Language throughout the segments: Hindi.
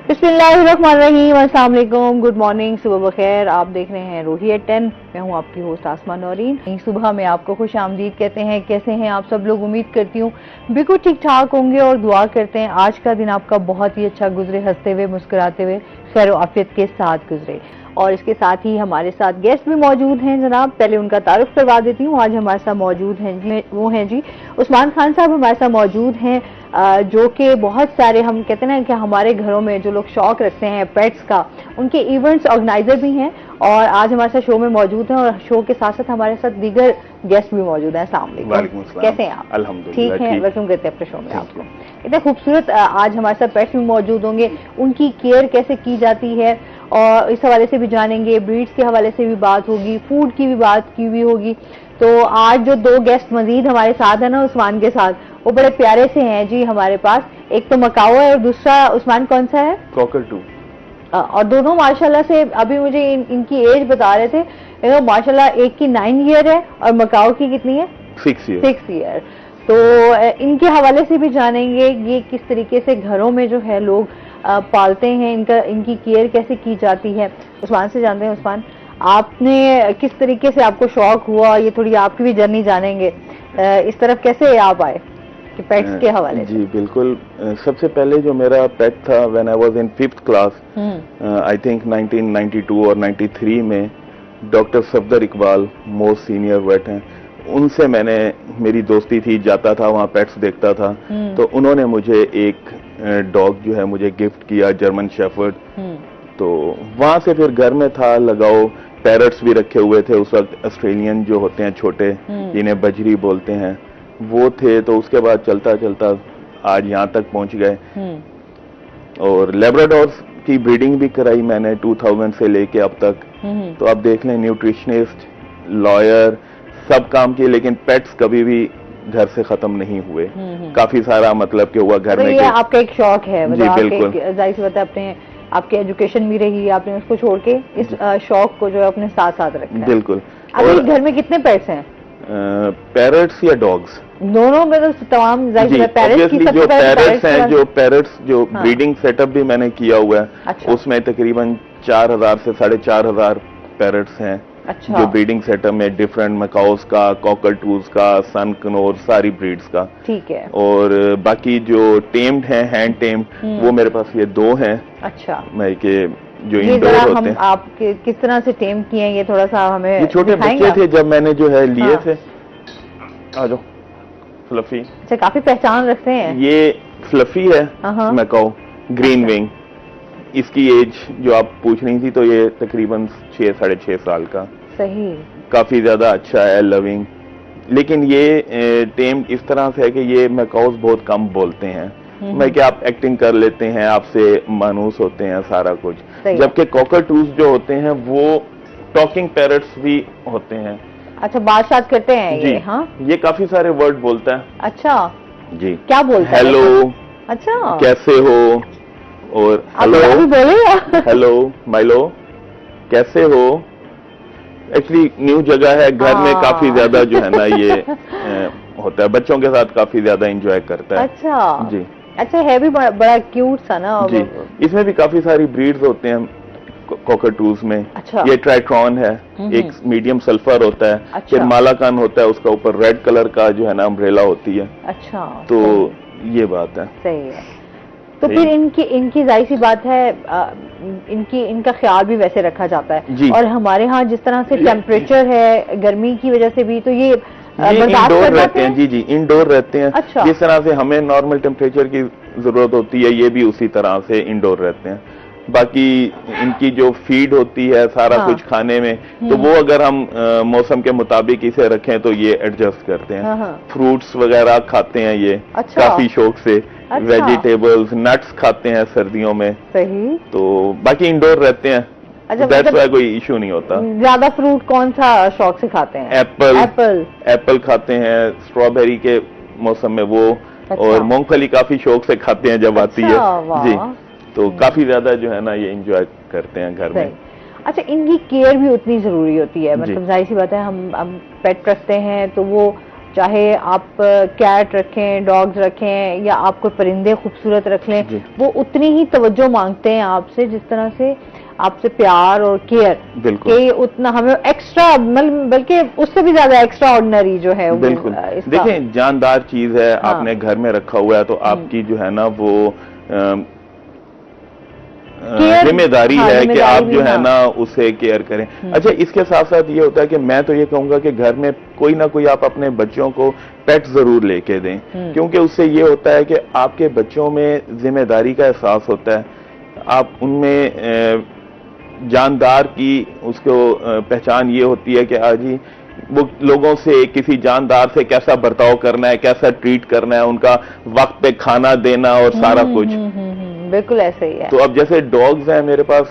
बिस्मिल्लाहिर्रहमानिर्रहीम, अस्सलाम वालेकुम, गुड मॉर्निंग, सुबह बखैर। आप देख रहे हैं रूही एट 10। मैं हूं आपकी होस्ट आसमा नौरीन। सुबह में आपको खुश आमदीद कहते हैं। कैसे हैं आप सब लोग? उम्मीद करती हूँ बिल्कुल ठीक ठाक होंगे और दुआ करते हैं आज का दिन आपका बहुत ही अच्छा गुजरे, हंसते हुए मुस्कुराते हुए खैर आफियत के साथ गुजरे। और इसके साथ ही हमारे साथ गेस्ट भी मौजूद हैं जनाब। पहले उनका तारुफ करवा देती हूँ। आज हमारे साथ मौजूद हैं जी, वो हैं जी उस्मान खान साहब हमारे साथ मौजूद हैं, जो कि बहुत सारे, हम कहते हैं ना कि हमारे घरों में जो लोग शौक रखते हैं पेट्स का, उनके इवेंट्स ऑर्गेनाइजर भी हैं और आज हमारे साथ शो में मौजूद हैं। और शो के साथ साथ हमारे साथ दीगर गेस्ट भी मौजूद हैं। अस्सलाम वालेकुम, कैसे हैं आप? अल्हम्दुलिल्लाह ठीक है, वेलकम करते हैं अपने शो में आपको। इतने खूबसूरत आज हमारे साथ पेट्स भी मौजूद होंगे, उनकी केयर कैसे की जाती है और इस हवाले से भी जानेंगे। ब्रीड्स के हवाले से भी बात होगी, फूड की भी बात की हुई होगी। तो आज जो दो गेस्ट मजीद हमारे साथ है ना उस्मान के साथ, वो बड़े प्यारे से हैं जी हमारे पास। एक तो मकाओ है और दूसरा उस्मान कौन सा है? कॉकरटू। और दोनों माशाल्लाह से अभी मुझे इनकी एज बता रहे थे, माशाल्लाह एक की 9 ईयर है और मकाओ की कितनी है? 6 ईयर। तो इनके हवाले से भी जानेंगे ये किस तरीके से घरों में जो है लोग पालते हैं, इनकी केयर कैसे की जाती है। उस्मान से जानते हैं। उस्मान, आपने किस तरीके से आपको शौक हुआ, ये थोड़ी आपकी भी जर्नी जानेंगे। इस तरफ कैसे आप आए कि पेट्स के हवाले से? जी बिल्कुल। सबसे पहले जो मेरा पेट था when I was in 5th class, I think 1992 और 93 में, doctor Safdar Iqbal most senior vet हैं, उनसे मेरी दोस्ती थी, जाता था वहाँ पेट्स देखता था। तो उन्होंने मुझे एक डॉग जो है मुझे गिफ्ट किया, जर्मन शेफर्ड। तो वहां से फिर घर में था लगाओ, पैरट्स भी रखे हुए थे उस वक्त, ऑस्ट्रेलियन जो होते हैं छोटे, जिन्हें बजरी बोलते हैं, वो थे। तो उसके बाद चलता चलता आज यहाँ तक पहुंच गए। और लेब्राडोर्स की ब्रीडिंग भी कराई मैंने 2000 से लेके अब तक। तो आप देख लें, न्यूट्रिशनिस्ट, लॉयर, सब काम किए, लेकिन पेट्स कभी भी घर से खत्म नहीं हुए। काफी सारा मतलब कि हुआ घर में। ये आपका एक शौक है, जी बिल्कुल, जाहिर सी बात है। अपने आपकी एजुकेशन भी रही, आपने उसको छोड़ के इस शौक को जो है अपने साथ साथ रखा है। बिल्कुल। अभी घर में कितने पेट्स हैं? पैरट्स या डॉग्स? दोनों में तो तमाम पैरट्स की जो पैरट्स हैं, जो पैरट्स जो ब्रीडिंग सेटअप भी मैंने किया हुआ है। अच्छा। उसमें तकरीबन 4000 से 4500 पैरट्स हैं। अच्छा। जो ब्रीडिंग सेटअप में डिफरेंट मकाउस का, कॉकरटूज का, सन कनोर, सारी ब्रीड्स का। ठीक है। और बाकी जो टेम्ड हैं, हैंड टेम्ड, वो मेरे पास ये 2 हैं। अच्छा। मैं के जो इंडोर होते हैं। आप किस तरह से टेम किए हैं, ये थोड़ा सा हमें? ये छोटे बच्चे थे जब मैंने जो है लिए थे। आ जाओ, फ्लफी। अच्छा, काफी पहचान रखते हैं। ये फ्लफी है मैकाओ, ग्रीन विंग। इसकी एज जो आप पूछ रही थी, तो ये तकरीबन 6-6.5 साल का। सही। काफी ज्यादा अच्छा है, लविंग। लेकिन ये टेम इस तरह से है कि ये मैकाउस बहुत कम बोलते हैं। मैं क्या, आप एक्टिंग कर लेते हैं, आपसे मानूस होते हैं सारा कुछ। जबकि कॉकरटूज जो होते हैं वो टॉकिंग पैरट्स भी होते हैं। अच्छा, बात करते हैं जी। ये? हाँ, ये काफी सारे वर्ड बोलता है। अच्छा जी। क्या बोलता है? हेलो। अच्छा। कैसे हो? और हेलो माइलो, कैसे हो? एक्चुअली न्यू जगह है, घर में काफी ज्यादा जो है ना ये होता है, बच्चों के साथ काफी ज्यादा एंजॉय करता है। अच्छा जी। अच्छा, है भी बड़ा क्यूट सा ना। जी। इसमें भी काफी सारी ब्रीड्स होते हैं कॉकरटूज में। अच्छा। ये ट्राइट्रॉन है, एक मीडियम सल्फर होता है। अच्छा। फिर मालाकान होता है, उसका ऊपर रेड कलर का जो है ना अम्ब्रेला होती है। अच्छा। तो ये बात है। सही है। तो फिर इनकी जाहिर सी बात है, इनका ख्याल भी वैसे रखा जाता है। और हमारे यहाँ जिस तरह से टेम्परेचर है गर्मी की वजह से भी, तो ये इंडोर रहते हैं। जी, इंडोर रहते हैं। अच्छा। जिस तरह से हमें नॉर्मल टेम्परेचर की जरूरत होती है, ये भी उसी तरह से इंडोर रहते हैं। बाकी इनकी जो फीड होती है सारा कुछ खाने में, तो वो अगर हम मौसम के मुताबिक इसे रखें तो ये एडजस्ट करते हैं। फ्रूट्स वगैरह खाते हैं ये। अच्छा। काफी शौक से। अच्छा। वेजिटेबल्स, नट्स खाते हैं सर्दियों में। सही। तो बाकी इंडोर रहते हैं। अच्छा, दैट्स व्हाई कोई इशू नहीं होता। ज्यादा फ्रूट कौन सा शौक से खाते हैं? एप्पल खाते हैं, स्ट्रॉबेरी के मौसम में वो। अच्छा। और मूंगफली काफी शौक से खाते हैं जब आती है। जी। तो काफी ज्यादा जो है ना ये एंजॉय करते हैं घर में। अच्छा, इनकी केयर भी उतनी जरूरी होती है, मतलब जाहिर सी बात है, हम पेट रखते हैं तो वो चाहे आप कैट रखें, डॉग्स रखें या आप कोई परिंदे खूबसूरत रख लें, वो उतनी ही तवज्जो मांगते हैं आपसे जिस तरह से आपसे प्यार और केयर, कि उतना हमें एक्स्ट्रा, बल्कि उससे भी ज्यादा एक्स्ट्रा ऑर्डिनरी जो है। बिल्कुल, देखें जानदार चीज है, आपने घर में रखा हुआ है तो आपकी जो है ना वो जिम्मेदारी है कि आप जो है ना उसे केयर करें। अच्छा, इसके साथ साथ ये होता है कि मैं तो ये कहूंगा कि घर में कोई ना कोई आप अपने बच्चों को पेट जरूर लेके दें, क्योंकि उससे ये होता है कि आपके बच्चों में जिम्मेदारी का एहसास होता है, आप उनमें जानदार की उसको पहचान ये होती है कि आज ही वो लोगों से, किसी जानदार से कैसा बर्ताव करना है, कैसा ट्रीट करना है, उनका वक्त पे खाना देना और सारा कुछ। बिल्कुल ऐसे ही है। तो अब जैसे डॉग्स हैं मेरे पास,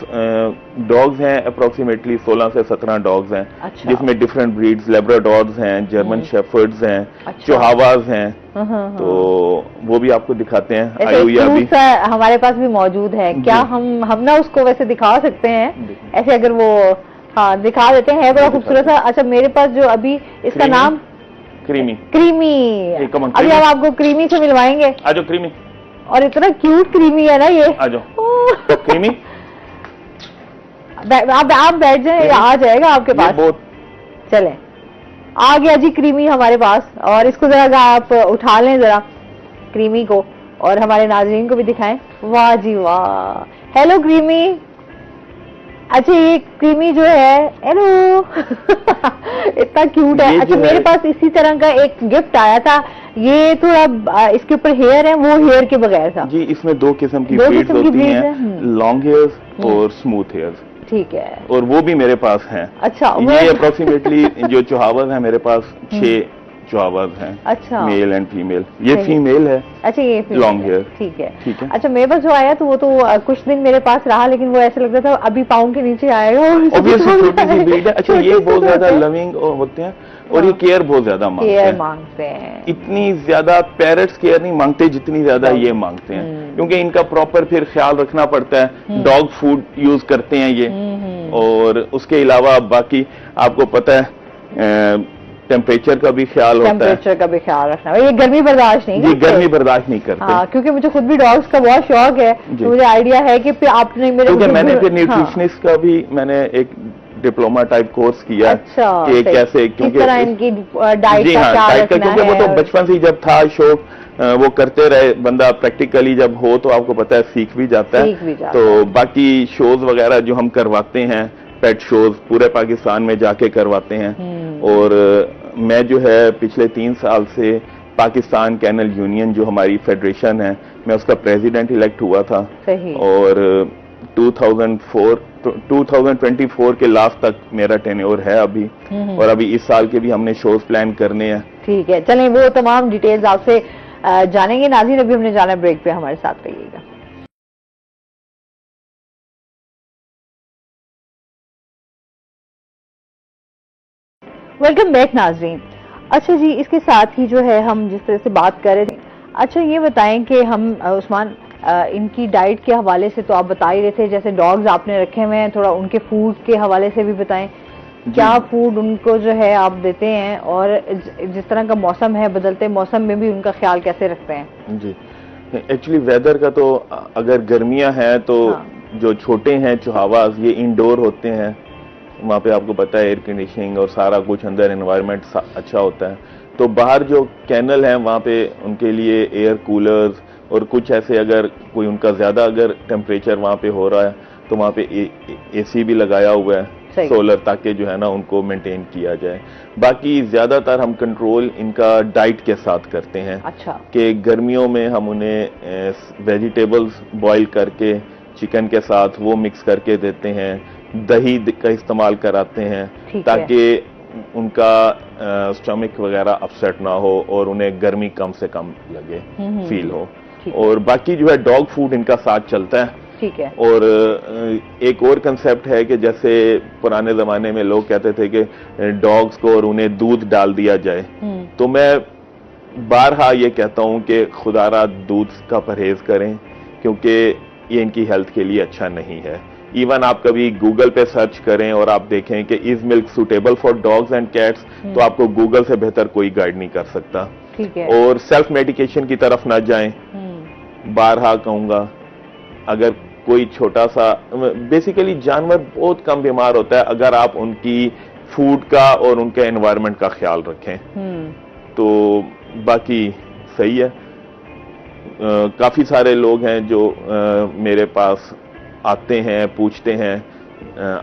डॉग्स हैं अप्रोक्सीमेटली 16 से 17 डॉग्स हैं। अच्छा। जिसमें डिफरेंट ब्रीड्स, लेब्राडोर्स हैं, जर्मन शेफर्ड्स हैं। अच्छा। चिहुआहुआस हैं। तो वो भी आपको दिखाते हैं। आयुया भी हमारे पास भी मौजूद है। क्या हम ना उसको वैसे दिखा सकते हैं ऐसे, अगर वो, हाँ दिखा देते हैं, बड़ा खूबसूरत सा। अच्छा, मेरे पास जो अभी इसका नाम क्रीमी, अभी हम आपको क्रीमी से मिलवाएंगे। आ जाओ क्रीमी, और इतना क्यूट क्रीमी है ना ये। आ जाओ क्रीमी, आप बैठ जाए, आ जाएगा आपके पास। चले, आ गया जी क्रीमी हमारे पास। और इसको जरा आप उठा लें जरा क्रीमी को, और हमारे नाज़रीन को भी दिखाएं। वाह जी वाह, हेलो क्रीमी। अच्छा, ये क्रीमी जो है, हेलो इतना क्यूट है। अच्छा, मेरे पास इसी तरह का एक गिफ्ट आया था, ये थोड़ा इसके ऊपर हेयर है, वो हेयर के बगैर था जी। इसमें दो किस्म की ब्रीड्स होती हैं, लॉन्ग हेयर्स और स्मूथ हेयर्स। ठीक है, और वो भी मेरे पास हैं। अच्छा, ये अप्रोक्सीमेटली जो चिहुआहुआस है मेरे पास 6 चिहुआहुआस हैं। अच्छा, मेल एंड फीमेल। ये फीमेल है। अच्छा, ये लॉन्ग हेयर। ठीक है, ठीक है। अच्छा, मेरे पास जो आया तो वो तो कुछ दिन मेरे पास रहा, लेकिन वो ऐसे लगता था अभी पाँव के नीचे आएगा। ऑब्वियसली छोटी सी ब्रीड है। अच्छा, ये बहुत ज्यादा लविंग होते हैं और ये केयर बहुत ज्यादा मांगते हैं। इतनी ज्यादा पैरट्स केयर नहीं मांगते जितनी ज्यादा ये मांगते हैं, क्योंकि इनका प्रॉपर फिर ख्याल रखना पड़ता है। डॉग फूड यूज करते हैं ये, और उसके अलावा बाकी आपको पता है टेम्परेचर का भी ख्याल होता है। टेम्परेचर का भी ख्याल रखना, ये गर्मी बर्दाश्त नहीं करते। गर्मी बर्दाश्त नहीं करते। हाँ, क्योंकि मुझे खुद भी डॉग्स का बहुत शौक है, तो मुझे आइडिया है कि आपने मेरे, क्योंकि मैंने फिर न्यूट्रिशनिस्ट का भी मैंने एक डिप्लोमा टाइप कोर्स किया। अच्छा, कि कैसे, क्योंकि इनकी डाइट का, क्योंकि वो तो बचपन से जब था शौक, वो करते रहे बंदा, प्रैक्टिकली जब हो तो आपको पता है सीख भी जाता है। तो बाकी शोज वगैरह जो हम करवाते हैं, पेट शोज पूरे पाकिस्तान में जाके करवाते हैं। और मैं जो है पिछले 3 साल से पाकिस्तान कैनल यूनियन जो हमारी फेडरेशन है, मैं उसका प्रेसिडेंट इलेक्ट हुआ था। सही। और 2024 के लास्ट तक मेरा टेन्योर है अभी, और अभी इस साल के भी हमने शोज प्लान करने हैं। ठीक है, चलें वो तमाम डिटेल्स आपसे जानेंगे। नाज़रीन, अभी हमने जाना ब्रेक पे, हमारे साथ रहिएगा। वेलकम बैक नाज़रीन। अच्छा जी, इसके साथ ही जो है हम जिस तरह से बात कर रहे थे, अच्छा ये बताएं कि हम उस्मान, इनकी डाइट के हवाले से तो आप बता ही रहे थे, जैसे डॉग्स आपने रखे हुए हैं, थोड़ा उनके फूड के हवाले से भी बताएं, क्या फूड उनको जो है आप देते हैं, और जिस तरह का मौसम है, बदलते मौसम में भी उनका ख्याल कैसे रखते हैं? जी, एक्चुअली वेदर का तो, अगर गर्मियां हैं तो जो छोटे हैं चिहुआहुआस, ये इंडोर होते हैं, वहाँ पे आपको पता है एयर कंडीशनिंग और सारा कुछ अंदर एनवायरनमेंट अच्छा होता है। तो बाहर जो कैनल है वहाँ पे उनके लिए एयर कूलर्स और कुछ ऐसे, अगर कोई उनका ज्यादा अगर टेम्परेचर वहाँ पे हो रहा है तो वहाँ पे एसी भी लगाया हुआ है, सोलर, ताकि जो है ना उनको मेंटेन किया जाए। बाकी ज्यादातर हम कंट्रोल इनका डाइट के साथ करते हैं। अच्छा। कि गर्मियों में हम उन्हें वेजिटेबल्स बॉईल करके चिकन के साथ वो मिक्स करके देते हैं, दही का इस्तेमाल कराते हैं, ताकि उनका स्टमक वगैरह अपसेट ना हो और उन्हें गर्मी कम से कम लगे, फील हो। और बाकी जो है डॉग फूड इनका साथ चलता है। ठीक है। और एक और कंसेप्ट है कि जैसे पुराने जमाने में लोग कहते थे कि डॉग्स को और उन्हें दूध डाल दिया जाए, तो मैं बारहा ये कहता हूं कि खुदारा दूध का परहेज करें, क्योंकि ये इनकी हेल्थ के लिए अच्छा नहीं है। इवन आप कभी गूगल पे सर्च करें और आप देखें कि is milk suitable for dogs and cats, तो आपको गूगल से बेहतर कोई गाइड नहीं कर सकता। ठीक है। और सेल्फ मेडिकेशन की तरफ ना जाएं। बारहा कहूंगा, अगर कोई छोटा सा, बेसिकली जानवर बहुत कम बीमार होता है अगर आप उनकी फूड का और उनके एनवायरनमेंट का ख्याल रखें। तो बाकी सही है। काफी सारे लोग हैं जो मेरे पास आते हैं, पूछते हैं।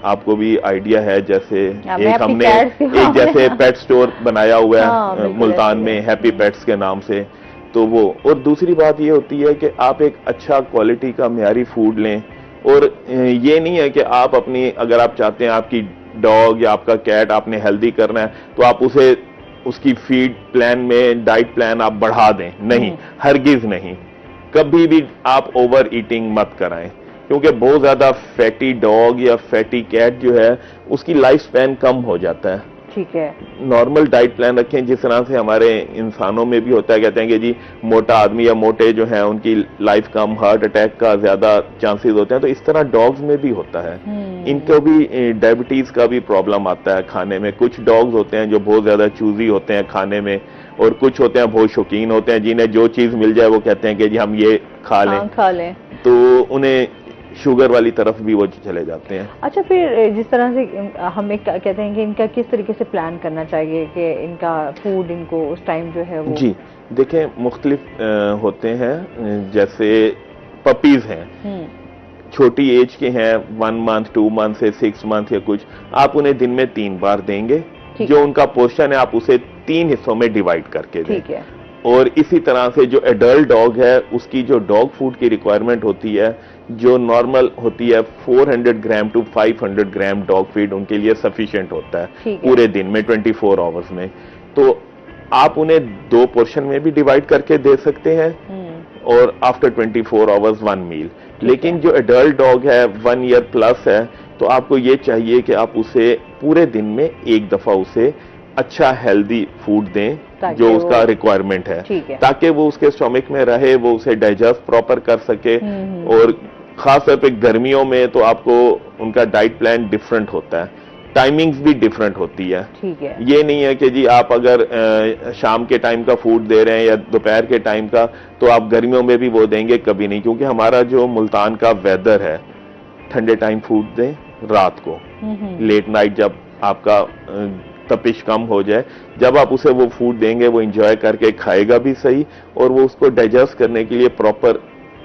आपको भी आइडिया है, जैसे एक हमने एक जैसे पेट स्टोर बनाया हुआ है हाँ, मुल्तान में, हैप्पी पेट्स के नाम से। तो वो, और दूसरी बात ये होती है कि आप एक अच्छा क्वालिटी का म्यारी फूड लें। और ये नहीं है कि आप अपनी, अगर आप चाहते हैं आपकी डॉग या आपका कैट आपने हेल्दी करना है, तो आप उसे उसकी फीड प्लान में, डाइट प्लान आप बढ़ा दें। नहीं, हरगिज नहीं। कभी भी आप ओवर ईटिंग मत कराएं, क्योंकि बहुत ज्यादा फैटी डॉग या फैटी कैट जो है उसकी लाइफ स्पैन कम हो जाता है। ठीक है। नॉर्मल डाइट प्लान रखें, जिस तरह से हमारे इंसानों में भी होता है। कहते हैं कि जी मोटा आदमी या मोटे जो है उनकी लाइफ कम, हार्ट अटैक का ज्यादा चांसेस होते हैं, तो इस तरह डॉग्स में भी होता है। इनको भी डायबिटीज का भी प्रॉब्लम आता है खाने में। कुछ डॉग्स होते हैं जो बहुत ज्यादा चूजी होते हैं खाने में, और कुछ होते हैं बहुत शौकीन होते हैं, जिन्हें जो चीज मिल जाए वो कहते हैं कि जी हम ये खा लें। तो उन्हें शुगर वाली तरफ भी वो चले जाते हैं। अच्छा, फिर जिस तरह से हम एक कहते हैं कि इनका किस तरीके से प्लान करना चाहिए कि इनका फूड इनको उस टाइम जो है वो? जी देखें, मुख्तलिफ होते हैं। जैसे पपीज हैं, छोटी एज के हैं, 1 मंथ 2 मंथ से 6 मंथ या कुछ, आप उन्हें दिन में 3 बार देंगे। जो उनका पोर्शन है आप उसे 3 हिस्सों में डिवाइड करके दें। ठीक है। और इसी तरह से जो एडल्ट डॉग है उसकी जो डॉग फूड की रिक्वायरमेंट होती है, जो नॉर्मल होती है 400 ग्राम टू 500 ग्राम डॉग फीड उनके लिए सफिशिएंट होता है पूरे दिन में, 24 आवर्स में। तो आप उन्हें 2 पोर्शन में भी डिवाइड करके दे सकते हैं, और आफ्टर 24 आवर्स 1 मील। लेकिन जो एडल्ट डॉग है 1 ईयर प्लस है, तो आपको ये चाहिए कि आप उसे पूरे दिन में एक दफा उसे अच्छा हेल्दी फूड दें जो उसका रिक्वायरमेंट है, ताकि वो उसके स्टोमिक में रहे, वो उसे डाइजेस्ट प्रॉपर कर सके। और खासतौर पे गर्मियों में तो आपको उनका डाइट प्लान डिफरेंट होता है, टाइमिंग्स भी डिफरेंट होती है। ठीक है। ये नहीं है कि जी आप अगर शाम के टाइम का फूड दे रहे हैं या दोपहर के टाइम का, तो आप गर्मियों में भी वो देंगे, कभी नहीं। क्योंकि हमारा जो मुल्तान का वेदर है, ठंडे टाइम फूड दें रात को, लेट नाइट जब आपका तपिश कम हो जाए, जब आप उसे वो फूड देंगे वो एंजॉय करके खाएगा भी सही, और वो उसको डाइजेस्ट करने के लिए प्रॉपर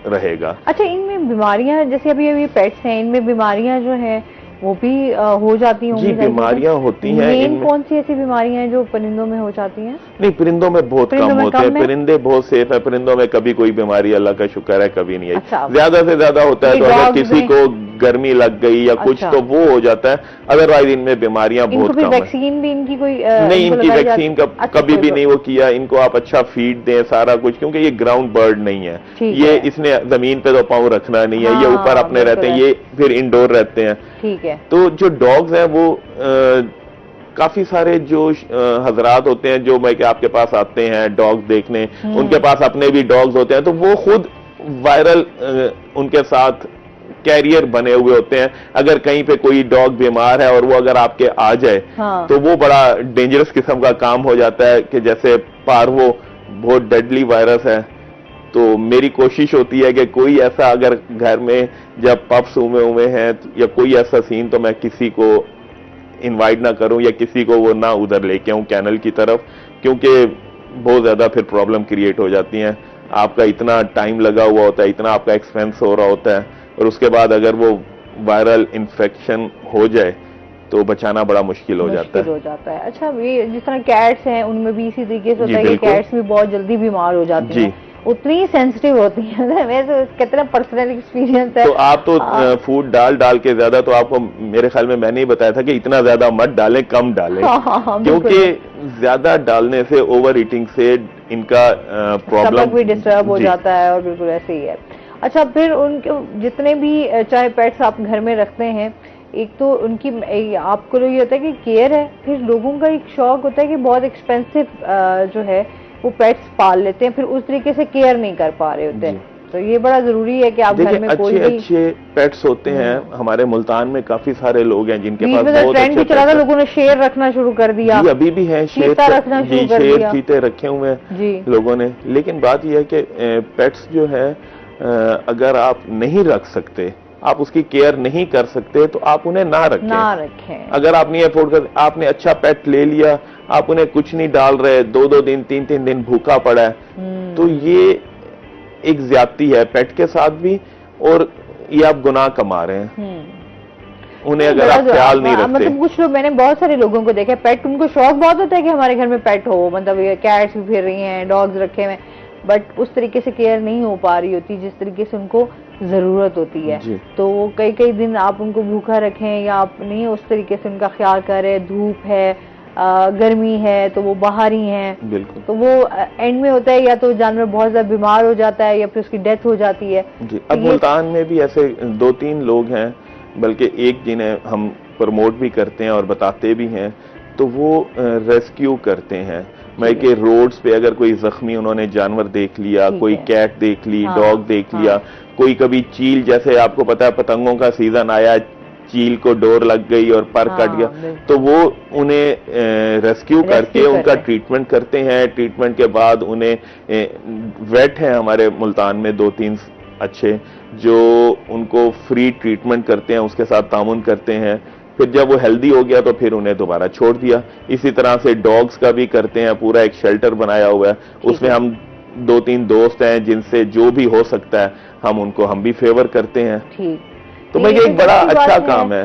रहेगा। अच्छा, इनमें बीमारियां, जैसे अभी पेट्स हैं, इनमें बीमारियां जो है वो भी हो जाती होंगी? जी, बीमारियां होती हैं। मेन कौन सी ऐसी बीमारियां हैं जो परिंदों में हो जाती हैं? नहीं, परिंदों में बहुत कम होते हैं। परिंदे बहुत सेफ है, परिंदों में कभी कोई बीमारी, अल्लाह का शुक्र है, कभी नहीं आई। अच्छा, ज्यादा से ज्यादा होता है तो अगर किसी को गर्मी लग गई या कुछ, तो वो हो जाता है। अदरवाइज इनमें बीमारियां बहुत कम है। वैक्सीन भी इनकी कोई नहीं, इनकी वैक्सीन का कभी भी नहीं वो किया। इनको आप अच्छा फीड दें, सारा कुछ, क्योंकि ये ग्राउंड बर्ड नहीं है। ये इसने जमीन पे तो पाँव रखना नहीं है, ये ऊपर अपने रहते हैं, ये फिर इंडोर रहते हैं। ठीक है। तो जो डॉग्स हैं वो काफी सारे जो हजरात होते हैं जो मैं कि आपके पास आते हैं डॉग्स देखने, उनके पास अपने भी डॉग्स होते हैं, तो वो खुद वायरल उनके साथ कैरियर बने हुए होते हैं। अगर कहीं पे कोई डॉग बीमार है और वो अगर आपके आ जाए, तो वो बड़ा डेंजरस किस्म का काम हो जाता है, कि जैसे पार्वो बहुत डेडली वायरस है। तो मेरी कोशिश होती है कि कोई ऐसा अगर घर में जब पप्स उमे हैं या कोई ऐसा सीन, तो मैं किसी को इनवाइट ना करूं या किसी को वो ना उधर लेके आऊं कैनल की तरफ, क्योंकि बहुत ज्यादा फिर प्रॉब्लम क्रिएट हो जाती हैं। आपका इतना टाइम लगा हुआ होता है, इतना आपका एक्सपेंस हो रहा होता है, और उसके बाद अगर वो वायरल इन्फेक्शन हो जाए तो बचाना बड़ा मुश्किल हो जाता है। अच्छा, ये जिस तरह कैट्स हैं उनमें भी इसी तरीके से होता है कि कैट्स भी बहुत जल्दी बीमार हो जाती हैं, उतनी सेंसिटिव होती है। वैसे कितना पर्सनल एक्सपीरियंस है। तो आप तो फूड डाल के ज्यादा, तो आपको मेरे ख्याल में मैंने ही बताया था कि इतना ज्यादा मत डालें, कम डालें। क्योंकि ज्यादा डालने से, ओवर ईटिंग से इनका प्रॉब्लम भी डिस्टर्ब हो जाता है, और बिल्कुल ऐसे ही है। अच्छा, फिर उनके जितने भी चाहे पेट्स आप घर में रखते हैं, एक तो उनकी आपको ये होता है कि केयर है, फिर लोगों का एक शौक होता है कि बहुत एक्सपेंसिव जो है वो पेट्स पाल लेते हैं, फिर उस तरीके से केयर नहीं कर पा रहे होते हैं। तो ये बड़ा जरूरी है कि आप घर में कोई भी अच्छे पेट्स होते हैं। हमारे मुल्तान में काफी सारे लोग हैं जिनके पास बहुत ट्रेंड भी चला था, लोगों ने शेर रखना शुरू कर दिया। जी, अभी भी है शेर रखना शुरू कर शेर दिया। चीते रखे हुए हैं लोगों ने। लेकिन बात यह है कि पेट्स जो है अगर आप नहीं रख सकते, आप उसकी केयर नहीं कर सकते, तो आप उन्हें ना रखें। अगर आप नहीं अफोर्ड कर, आपने अच्छा पेट ले लिया, आप उन्हें कुछ नहीं डाल रहे, 2-2 दिन 3-3 दिन भूखा पड़ा है, तो ये एक ज्यादती है पेट के साथ भी, और ये आप गुनाह कमा रहे हैं उन्हें अगर आप ख्याल नहीं रखते। मतलब कुछ लोग, मैंने बहुत सारे लोगों को देखा, पेट उनको शौक बहुत होता है कि हमारे घर में पेट हो, मतलब ये कैट्स भी फिर रही हैं, डॉग्स रखे हुए, बट उस तरीके से केयर नहीं हो पा रही होती जिस तरीके से उनको जरूरत होती है। तो कई दिन आप उनको भूखा रखें या आप नहीं उस तरीके से उनका ख्याल करें, धूप है, गर्मी है, तो वो बाहर ही हैं, बिल्कुल, तो वो एंड में होता है या तो जानवर बहुत ज्यादा बीमार हो जाता है या फिर उसकी डेथ हो जाती है। जी, अब मुल्तान में भी ऐसे 2-3 लोग हैं, बल्कि एक जिन्हें हम प्रमोट भी करते हैं और बताते भी हैं, तो वो रेस्क्यू करते हैं। मैं कि रोड्स पे अगर कोई जख्मी उन्होंने जानवर देख लिया, कोई कैट देख ली, डॉग देख लिया, कोई कभी चील, जैसे आपको पता है पतंगों का सीजन आया, चील को डोर लग गई और पर कट गया, तो वो उन्हें रेस्क्यू करके उनका ट्रीटमेंट करते हैं। ट्रीटमेंट के बाद उन्हें वेट है हमारे मुल्तान में 2-3 अच्छे, जो उनको फ्री ट्रीटमेंट करते हैं, उसके साथ तामुन करते हैं। फिर जब वो हेल्दी हो गया तो फिर उन्हें दोबारा छोड़ दिया। इसी तरह से डॉग्स का भी करते हैं, पूरा एक शेल्टर बनाया हुआ है, उसमें हम 2-3 दोस्त हैं जिनसे जो भी हो सकता है हम भी फेवर करते हैं। तो मैं ये एक बड़ा अच्छा काम है।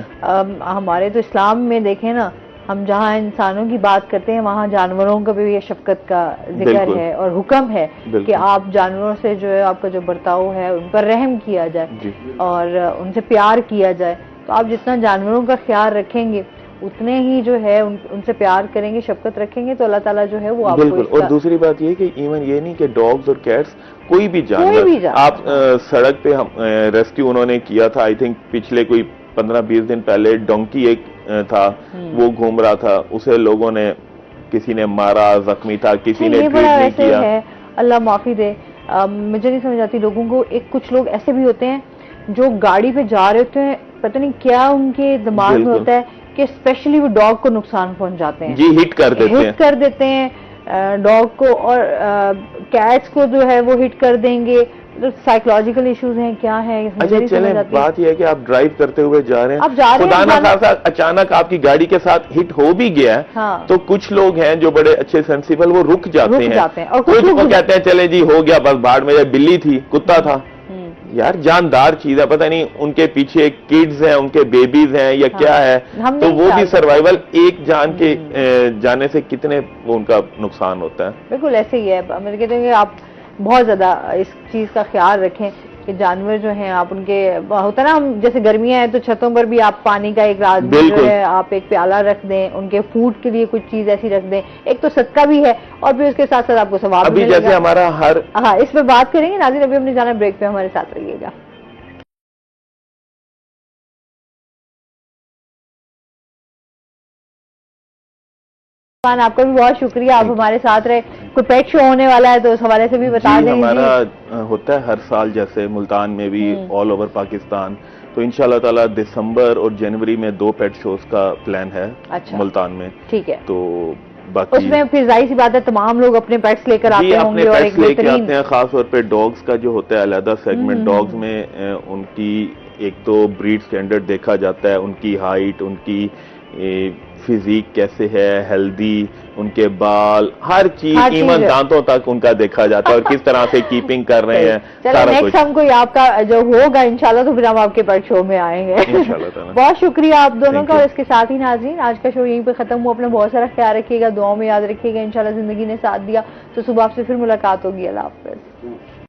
हमारे तो इस्लाम में देखें ना, हम जहाँ इंसानों की बात करते हैं वहाँ जानवरों का भी ये शफकत का जिक्र है और हुक्म है कि आप जानवरों से जो है आपका जो बर्ताव है उन पर रहम किया जाए और उनसे प्यार किया जाए। तो आप जितना जानवरों का ख्याल रखेंगे उतने ही जो है उनसे प्यार करेंगे, शफकत रखेंगे, तो अल्लाह ताला जो है वो आपको बिल्कुल। और दूसरी बात ये कि इवन ये नहीं कि डॉग्स और कैट्स, कोई भी जानवर आप सड़क पे हम रेस्क्यू उन्होंने किया था, आई थिंक पिछले कोई 15-20 दिन पहले डोंकी एक था, वो घूम रहा था, उसे लोगों ने, किसी ने मारा, जख्मी था, किसी ने ट्रीट नहीं किया। अल्लाह माफी दे, मुझे नहीं समझ आती लोगों को। एक कुछ लोग ऐसे भी होते हैं जो गाड़ी पे जा रहे होते हैं, पता नहीं क्या उनके दिमाग में होता है कि स्पेशली वो डॉग को नुकसान पहुंचाते हैं। जी, हिट कर देते हैं डॉग को, और कैट्स को जो है वो हिट कर देंगे। तो साइकोलॉजिकल इश्यूज हैं, क्या है? अच्छा चलें, बात यह है कि आप ड्राइव करते हुए जा रहे हैं, खुदा ना खासा अचानक आपकी गाड़ी के साथ हिट हो भी गया है, तो कुछ लोग हैं जो बड़े अच्छे सेंसिबल, वो रुक जाते हैं और कुछ लोग कहते हैं चले जी हो गया, बस बाढ़ में, बिल्ली थी, कुत्ता था, यार जानदार चीज है, पता नहीं उनके पीछे किड्स हैं, उनके बेबीज हैं या क्या है, तो वो भी सर्वाइवल, एक जान के जाने से कितने वो उनका नुकसान होता है। बिल्कुल ऐसे ही है। मैं कहते हैं कि आप बहुत ज्यादा इस चीज का ख्याल रखें कि जानवर जो हैं आप उनके, होता है ना, हम जैसे गर्मियां हैं तो छतों पर भी आप पानी का एक राज जो है आप एक प्याला रख दें, उनके फूड के लिए कुछ चीज ऐसी रख दें, एक तो सदका भी है और फिर उसके साथ साथ आपको सवाब अभी जैसे हमारा हर, हाँ, इस पर बात करेंगे नाज़रीन, अभी हमने जाना ब्रेक पे, हमारे साथ रहिएगा। आपका भी बहुत शुक्रिया, आप हमारे साथ रहे। कोई पेट शो होने वाला है तो उस हवाले से भी बता दें। हमारा होता है हर साल, जैसे मुल्तान में भी, ऑल ओवर पाकिस्तान, तो इंशाल्लाह ताला दिसंबर और जनवरी में 2 पेट शोज का प्लान है। अच्छा, मुल्तान में। ठीक है, तो बाकी उसमें फिर जाहिर सी बात है तमाम लोग अपने पेट्स लेकर आते होंगे और एक लेके आते हैं। खास तौर पे डॉग्स का जो होता है अलग सेगमेंट, डॉग्स में उनकी एक तो ब्रीड स्टैंडर्ड देखा जाता है, उनकी हाइट, उनकी फिजिक कैसे है, हेल्दी, उनके बाल, हर चीज, इवन दांतों तक उनका देखा जाता है और किस तरह से कीपिंग कर रहे हैं, सारा कुछ। हम कोई आपका जो होगा इंशाल्लाह तो फिर हम आपके पेट शो में आएंगे इंशाल्लाह। बहुत शुक्रिया आप दोनों का। और इसके साथ ही नाज़रीन, आज का शो यहीं पे खत्म हुआ। अपना बहुत सारा ख्याल रखिएगा, दुआओं में याद रखिएगा। इंशाल्लाह जिंदगी ने साथ दिया तो सुबह आपसे फिर मुलाकात होगी। अल्लाह हाफ़िज़।